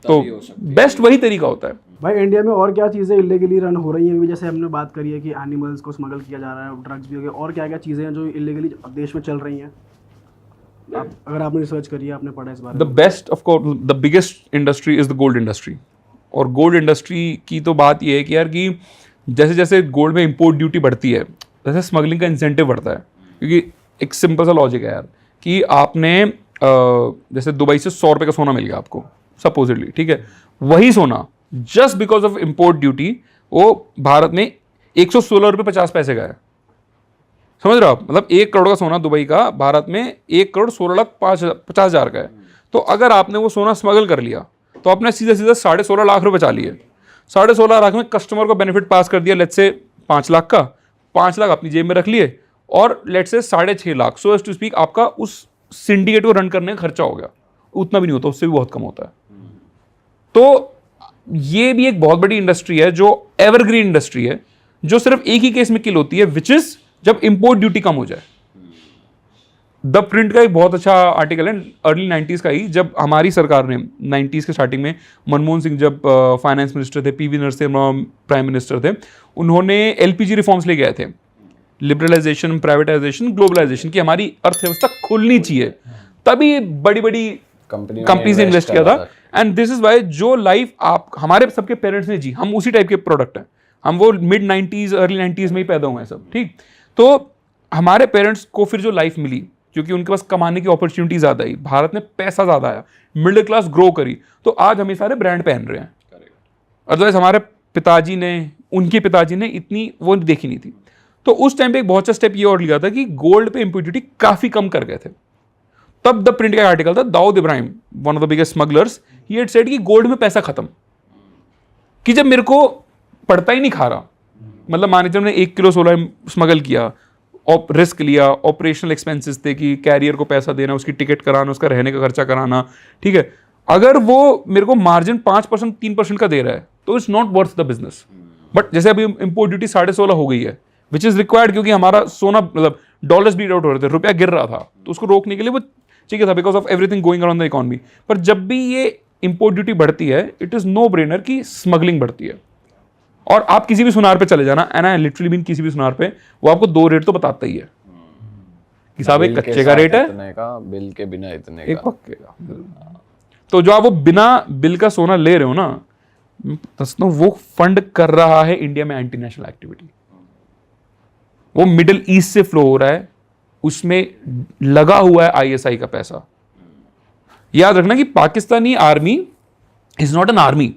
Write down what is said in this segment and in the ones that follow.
तो बेस्ट वही तरीका होता है। भाई इंडिया में और क्या चीज़ें इलीगली रन हो रही हैं अभी? जैसे हमने बात करी है कि एनिमल्स को स्मगल किया जा रहा है, ड्रग्स भी हो गया, और क्या क्या चीज़ें हैं जो इलीगली देश में चल रही हैं? आप अगर आपने रिसर्च करी है, आपने पढ़ा इस बारे द में? Best of course the biggest industry is the gold industry. और गोल्ड इंडस्ट्री की तो बात ये है कि यार कि जैसे जैसे गोल्ड में इंपोर्ट ड्यूटी बढ़ती है वैसे स्मगलिंग का इंसेंटिव बढ़ता है। क्योंकि एक सिंपल सा लॉजिक है यार कि आपने जैसे दुबई से 100 रुपये का सोना मिल गया आपको सपोजिटली, ठीक है, वही सोना just because of import duty वो भारत में 116 रुपये 50 पैसे का है। समझ रहे हो आप? मतलब 1 करोड़ का सोना दुबई का भारत में 1,16,50,000 का है। तो अगर आपने वो सोना स्मगल कर लिया तो आपने सीधा सीधा 16.5 लाख रुपए बचा लिए। 16.5 लाख में कस्टमर को बेनिफिट पास कर दिया, लेट्स से 5 लाख का, 5 लाख अपनी जेब में रख लिए और let's say 6.5 lakh, so as to speak, आपका उस सिंडिकेट को रन करने का खर्चा हो गया। उतना भी नहीं होता, उससे भी बहुत कम होता है। तो ये भी एक बहुत बड़ी इंडस्ट्री है जो एवरग्रीन इंडस्ट्री है, जो सिर्फ एक ही केस में किल होती है, विच इज जब इंपोर्ट ड्यूटी कम हो जाए। द प्रिंट का एक बहुत अच्छा आर्टिकल है अर्ली 90s का ही, जब हमारी सरकार ने 90s के स्टार्टिंग में मनमोहन सिंह जब फाइनेंस मिनिस्टर थे, पीवी नरसिम्हा प्राइम मिनिस्टर थे, उन्होंने एलपीजी रिफॉर्म्स ले गए थे, लिबरलाइजेशन, प्राइवेटाइजेशन, ग्लोबलाइजेशन की हमारी अर्थव्यवस्था खुलनी चाहिए, तभी बड़ी बड़ी कंपनीज ने इन्वेस्ट किया था। एंड दिस इज वाई जो लाइफ आप हमारे सबके पेरेंट्स ने जी, हम उसी टाइप के प्रोडक्ट हैं, हम वो मिड 90s अर्ली 90s में ही पैदा हुए हैं सब, ठीक। तो हमारे पेरेंट्स को फिर जो लाइफ मिली, क्योंकि उनके पास कमाने की अपॉर्चुनिटी ज़्यादा आई, भारत में पैसा ज़्यादा आया, मिडिल क्लास ग्रो करी, तो आज हम ये सारे ब्रांड पहन रहे हैं। अदरवाइज हमारे पिताजी ने, उनके पिताजी ने इतनी वो देखी नहीं थी। तो उस टाइम पे एक बहुत अच्छा स्टेप ये और लिया था कि गोल्ड पे इंप्योरिटी काफ़ी कम कर गए थे। तब द प्रिंट का आर्टिकल था, Dawood Ibrahim, one of the biggest smugglers, he had said कि गोल्ड में पैसा खत्म, कि जब मेरे को पड़ता ही नहीं खा रहा, मतलब मान लीजिए हमने 1 किलो सोना स्मगल किया, रिस्क लिया, ऑपरेशनल एक्सपेंसेस थे कि कैरियर को पैसा देना, उसकी टिकट कराना, उसका रहने का खर्चा कराना, ठीक है, अगर वो मेरे को मार्जिन 5% 3% का दे रहा है तो it's not worth the business. But जैसे अभी इंपोर्ट ड्यूटी 16.5 हो गई है, विच इज रिक्वायर्ड, क्योंकि हमारा सोना मतलब डॉलर्स ब्लीड आउट हो रहे थे, रुपया गिर रहा था, तो उसको रोकने के लिए वो ठीक है था, because of everything going around the economy. पर जब भी ये इंपोर्ट ड्यूटी बढ़ती है, इट इज नो ब्रेनर कि स्मगलिंग बढ़ती है। और आप किसी भी सुनार पे चले जाना, एंड आई लिटरली मीन किसी भी सुनार पे, वो आपको 2 रेट तो बताता ही है कि साहब एक कच्चे का रेट है, इतने का, बिल के बिना इतने एक का, पक्के का। तो जो आप वो बिना बिल का सोना ले रहे हो ना, दोस्तों वो फंड कर रहा है इंडिया में एंटी नेशनल एक्टिविटी। वो मिडिल ईस्ट से फ्लो हो रहा है, उसमें लगा हुआ है आईएसआई का पैसा। याद रखना कि Pakistani army is not an army,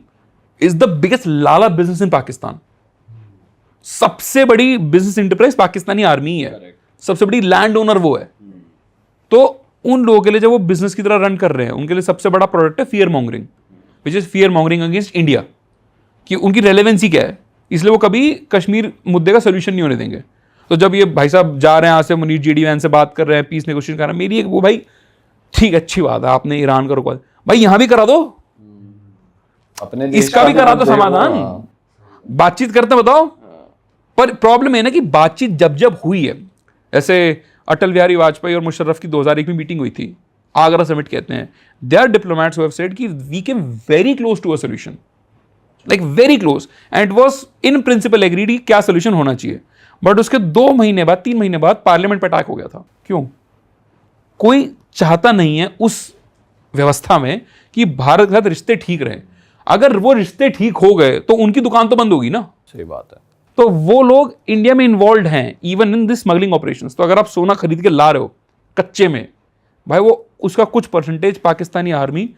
is the biggest Lala business in Pakistan. सबसे बड़ी बिजनेस इंटरप्राइज पाकिस्तानी आर्मी है, सबसे बड़ी लैंड ओनर वो है। तो उन लोगों के लिए जब वो बिजनेस की तरह रन कर रहे हैं, उनके लिए सबसे बड़ा प्रोडक्ट है fear mongering, which is fear mongering against India, कि उनकी रेलेवेंसी क्या है, इसलिए वो कभी कश्मीर मुद्दे का सोल्यूशन नहीं होने देंगे। तो जब ये भाई साहब जा रहे हैं यहाँ से, मुनीर जेडी वैन से बात कर रहे हैं, पीस नेगोशिएशन कर रहे हैं, मेरी एक वो भाई ठीक अच्छी बात है, आपने ईरान का रुकवा, भाई यहां भी करा दो, अपने देश इसका भी करा दो समाधान, हाँ। बातचीत करते बताओ। पर प्रॉब्लम है ना कि बातचीत जब जब हुई है, ऐसे अटल बिहारी वाजपेयी और मुशर्रफ की 2001 में मीटिंग हुई थी, आगरा समिट कहते हैं, there diplomats who have said कि we came very close to a solution, like very close, and it was in principle agreed कि क्या सॉल्यूशन होना चाहिए। बट उसके 2 महीने बाद, 3 महीने बाद पार्लियामेंट पर अटैक हो गया था। क्यों? कोई चाहता नहीं है उस व्यवस्था में कि भारत के साथ रिश्ते ठीक रहे। अगर वो रिश्ते ठीक हो गए तो उनकी दुकान तो बंद होगी ना। सही बात है। तो वो लोग इंडिया में इन्वॉल्व हैं even in this smuggling operations. तो अगर आप सोना खरीद के ला रहे हो कच्चे में, भाई वो उसका कुछ परसेंटेज पाकिस्तानी आर्मी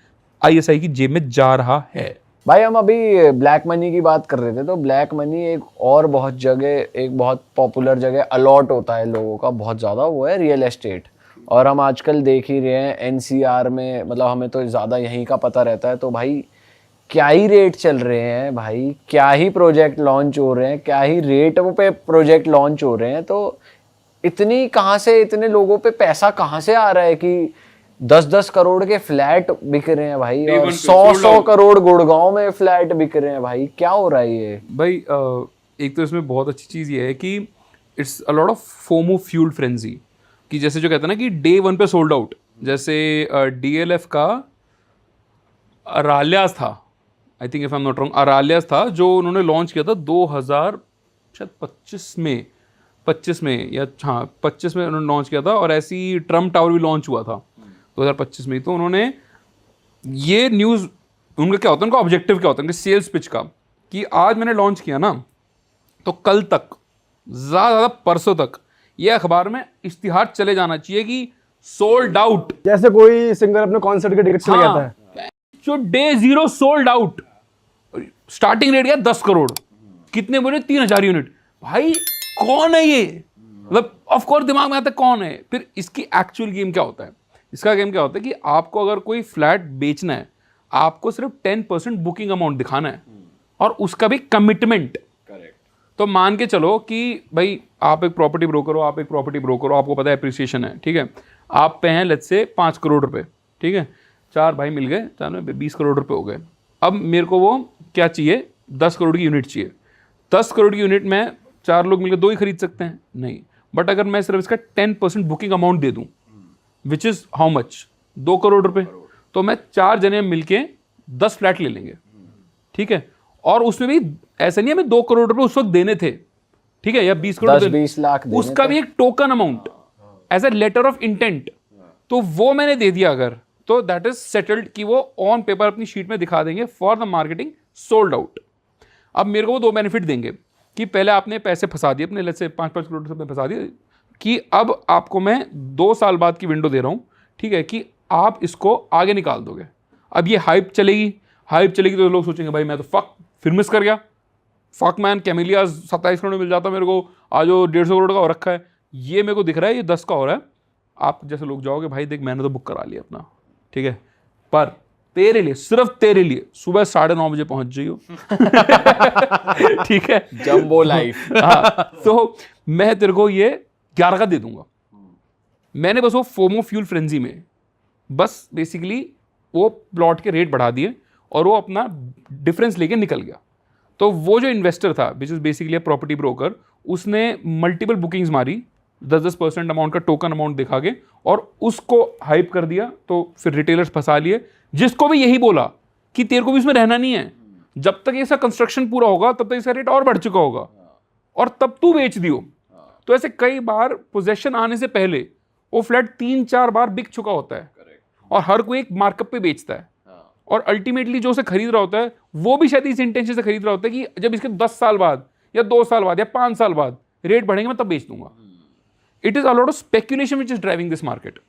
आईएसआई की जेब में जा रहा है। भाई हम अभी ब्लैक मनी की बात कर रहे थे, तो ब्लैक मनी एक और बहुत जगह, एक बहुत पॉपुलर जगह अलॉट होता है लोगों का बहुत ज़्यादा, वो है रियल एस्टेट। और हम आजकल देख ही रहे हैं एनसीआर में, मतलब हमें तो ज़्यादा यहीं का पता रहता है, तो भाई क्या ही रेट चल रहे हैं भाई, क्या ही प्रोजेक्ट लॉन्च हो रहे हैं, क्या ही रेट पे प्रोजेक्ट लॉन्च हो रहे हैं। तो इतनी कहाँ से, इतने लोगों पे पैसा कहाँ से आ रहा है कि 10-10 करोड़ के फ्लैट बिक रहे हैं भाई, और 100-100 करोड़ गुड़गांव में फ्लैट बिक रहे हैं भाई, क्या हो रहा है ये भाई? एक तो इसमें बहुत अच्छी चीज़ ये है कि it's a lot of FOMO fuelled frenzy, कि जैसे जो कहते हैं ना कि डे 1 पे सोल्ड आउट। जैसे डीएलएफ का अरालियास था, I think if I am not wrong, Aralias था जो उन्होंने लॉन्च किया था 2025 में, 25 में या हाँ 25 में उन्होंने लॉन्च किया था। और ऐसी ट्रम्प टावर भी लॉन्च हुआ था 2025 में। तो उन्होंने ये न्यूज़, उनका क्या होता है, उनका ऑब्जेक्टिव क्या होता है, उनके सेल्स पिच का, कि आज मैंने लॉन्च किया ना तो कल तक, ज़्यादा परसों तक ये अखबार में इश्तिहार चले जाना चाहिए कि सोल्ड आउट। जैसे कोई सिंगर अपने कॉन्सर्ट के टिकट चले जाता है, जो day 0 sold out, starting rate गया 10 करोड़, कितने बोले 3000 यूनिट। भाई कौन है ये, मतलब ऑफ कोर्स दिमाग में आता है कौन है। फिर इसकी एक्चुअल गेम क्या होता है, इसका गेम क्या होता है कि आपको अगर कोई फ्लैट बेचना है, आपको सिर्फ 10% बुकिंग अमाउंट दिखाना है और उसका भी कमिटमेंट। तो मान के चलो कि भाई आप एक प्रॉपर्टी ब्रोकर हो, आप एक प्रॉपर्टी ब्रोकर हो, आपको पता है एप्रिसिएशन है, ठीक है, आप पे हैं लेट्स से 5 करोड़ रुपए, ठीक है, 4 भाई मिल गए, 4 में 20 करोड़ रुपए हो गए। अब मेरे को वो क्या चाहिए, 10 करोड़ की यूनिट चाहिए। 10 करोड़ की यूनिट में 4 लोग मिलकर 2 ही खरीद सकते हैं, नहीं। बट अगर मैं सिर्फ इसका 10% बुकिंग अमाउंट दे दूं, which is how much, 2 crore रुपए, तो मैं 4 जने मिलके 10 फ्लैट ले लेंगे, ठीक है। और उसमें भी ऐसा नहीं है मैं 2 करोड़ रुपए उस वक्त देने थे, ठीक है, या 20 करोड़ 10-20 लाख देने उसका भी एक token amount as a letter of intent, तो वो मैंने दे दिया अगर, तो दैट इज सेटल्ड कि वो ऑन पेपर अपनी शीट में दिखा देंगे for the marketing sold out. अब मेरे को वो 2 बेनिफिट देंगे कि पहले आपने पैसे फंसा दिए अपने, लेट्स से 5-5 करोड़ रुपए फंसा दिए, कि अब आपको मैं 2 साल बाद की विंडो दे रहा हूँ, ठीक है, कि आप इसको आगे निकाल दोगे। अब ये हाइप चलेगी तो लोग सोचेंगे भाई मैं तो फिर मिस कर गया, फक मैन, कैमिलिया 27 करोड़ में मिल जाता मेरे को, आज वो 150 करोड़ का हो रखा है, ये मेरे को दिख रहा है ये 10 का हो रहा है। आप जैसे लोग जाओगे भाई देख मैंने तो बुक करा लिया अपना, ठीक है, पर तेरे लिए, सिर्फ तेरे लिए सुबह 9:30 बजे पहुंच जाइयो ठीक है, जंबो लाइफ। हाँ, तो मैं तेरे को ये 11 का दे दूंगा। मैंने बस वो फोमो फ्यूल फ्रेंजी में बस बेसिकली वो प्लॉट के रेट बढ़ा दिए और वो अपना डिफरेंस लेके निकल गया। तो वो जो इन्वेस्टर था which is basically property broker, उसने मल्टीपल बुकिंग्स मारी 10% अमाउंट का टोकन अमाउंट दिखा के और उसको हाइप कर दिया। तो फिर रिटेलर्स फंसा लिए, जिसको भी यही बोला कि तेरे को भी इसमें रहना नहीं है, जब तक इसका कंस्ट्रक्शन पूरा होगा तब तक इसका रेट और बढ़ चुका होगा और तब तू बेच दियो। तो ऐसे कई बार पोजेशन आने से पहले वो फ्लैट 3-4 बार बिक चुका होता है और हर कोई एक मार्कअप पे बेचता है और अल्टीमेटली जो उसे खरीद रहा होता है वो भी शायद इस इंटेंशन से खरीद रहा होता है कि जब इसके 10 साल बाद या 2 साल बाद या 5 साल बाद रेट बढ़ेंगे मैं तब बेच दूंगा। It is a lot of speculation which is driving this market.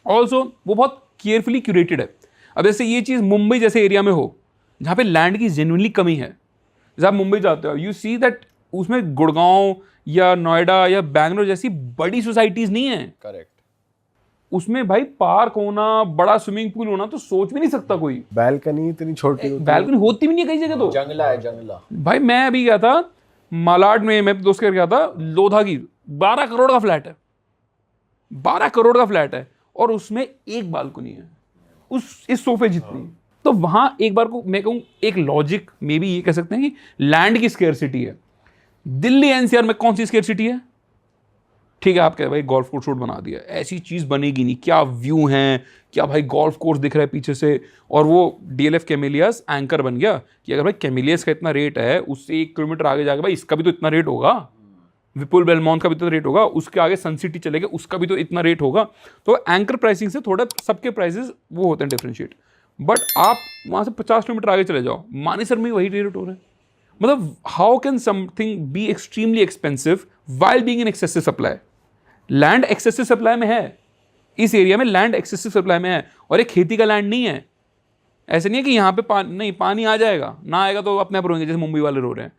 Also वो बहुत केयरफुली क्यूरेटेड है। अब जैसे ये चीज़ मुंबई जैसे एरिया में हो जहाँ पे लैंड की जेन्युइनली कमी है, जैसे आप मुंबई जाते हो यू सी दैट उसमें गुड़गांव या नोएडा या बैंगलोर जैसी बड़ी सोसाइटीज नहीं है। करेक्ट। उसमें भाई पार्क होना, बड़ा स्विमिंग पूल होना तो सोच भी नहीं सकता कोई। बैल्कनी इतनी छोटी होती है, बैल्कनी होती भी नहीं है कई जगह। तो जंगला है, जंगला। भाई मैं अभी गया था मालाड में, मैं दोस्त के घर गया था, लोधागीर 12 करोड़ का फ्लैट है, 12 करोड़ का फ्लैट है और उसमें एक बालकनी है इस सोफे जितनी। तो वहां एक बार को मैं कहूँ एक लॉजिक मे बी ये कह सकते हैं कि लैंड की स्केर्सिटी है। दिल्ली एनसीआर में कौन सी स्केर्सिटी है? ठीक है, आप कह भाई गोल्फ कोर्स रोड बना दिया, ऐसी चीज बनेगी नहीं, क्या व्यू हैं, क्या भाई गोल्फ कोर्स दिख रहा है पीछे से। और वो डीएलएफ कैमेलियास एंकर बन गया कि अगर भाई कैमेलियास का इतना रेट है, उससे 1 किलोमीटर आगे जाके भाई इसका भी तो इतना रेट होगा, विपुल बेलमोंट का भी तो रेट होगा, उसके आगे सन सिटी चलेगा उसका भी तो इतना रेट होगा। तो एंकर प्राइसिंग से थोड़ा सबके प्राइसेस वो होते हैं डिफरेंशिएट। बट आप वहाँ से 50 किलोमीटर आगे चले जाओ, मानेसर में वही रेट हो रहा है। मतलब how can something be extremely expensive while being in excessive supply? Land excessive supply में है, इस एरिया में लैंड एक्सेसिव सप्लाई में है और ये खेती का लैंड नहीं है। ऐसे नहीं है कि यहाँ पे पानी आ जाएगा, ना आएगा तो अपने आप रोएंगे जैसे मुंबई वाले रो रहे हैं।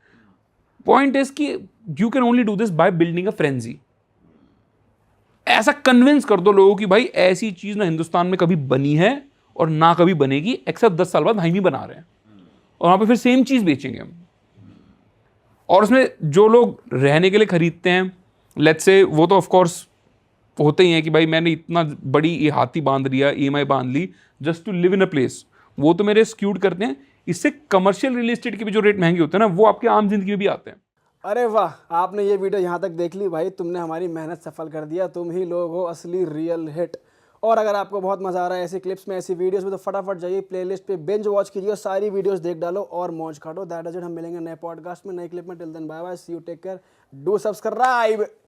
पॉइंट इज कि you can only do this by building a frenzy. ऐसा कन्विंस कर दो लोगों की भाई ऐसी चीज ना हिंदुस्तान में कभी बनी है और ना कभी बनेगी, एक्सेप्ट 10 साल बाद हम ही बना रहे हैं और वहां पे फिर सेम चीज बेचेंगे हम। और उसमें जो लोग रहने के लिए खरीदते हैं, लेट्स से, वो तो ऑफ कोर्स होते ही हैं कि भाई मैंने इतना बड़ी ये हाथी बांध लिया, ईएमआई बांध ली just to live in a place, वो तो मेरे स्क्यूड करते हैं। इससे कमर्शियल रियल एस्टेट के भी जो रेट महंगे होते हैं ना, वो आपके आम जिंदगी में भी आते हैं। अरे वाह, आपने ये वीडियो यहाँ तक देख ली भाई, तुमने हमारी मेहनत सफल कर दिया। तुम ही लोग हो असली रियल हिट। और अगर आपको बहुत मजा आ रहा है ऐसी क्लिप्स में, ऐसी वीडियोस में, तो फटाफट जाइए प्लेलिस्ट पे बिंज वॉच कीजिए और सारी वीडियोस देख डालो और मौज काटो। That is it. हम मिलेंगे नए पॉडकास्ट में, नए क्लिप में। Till then bye bye, see you, take care, do subscribe.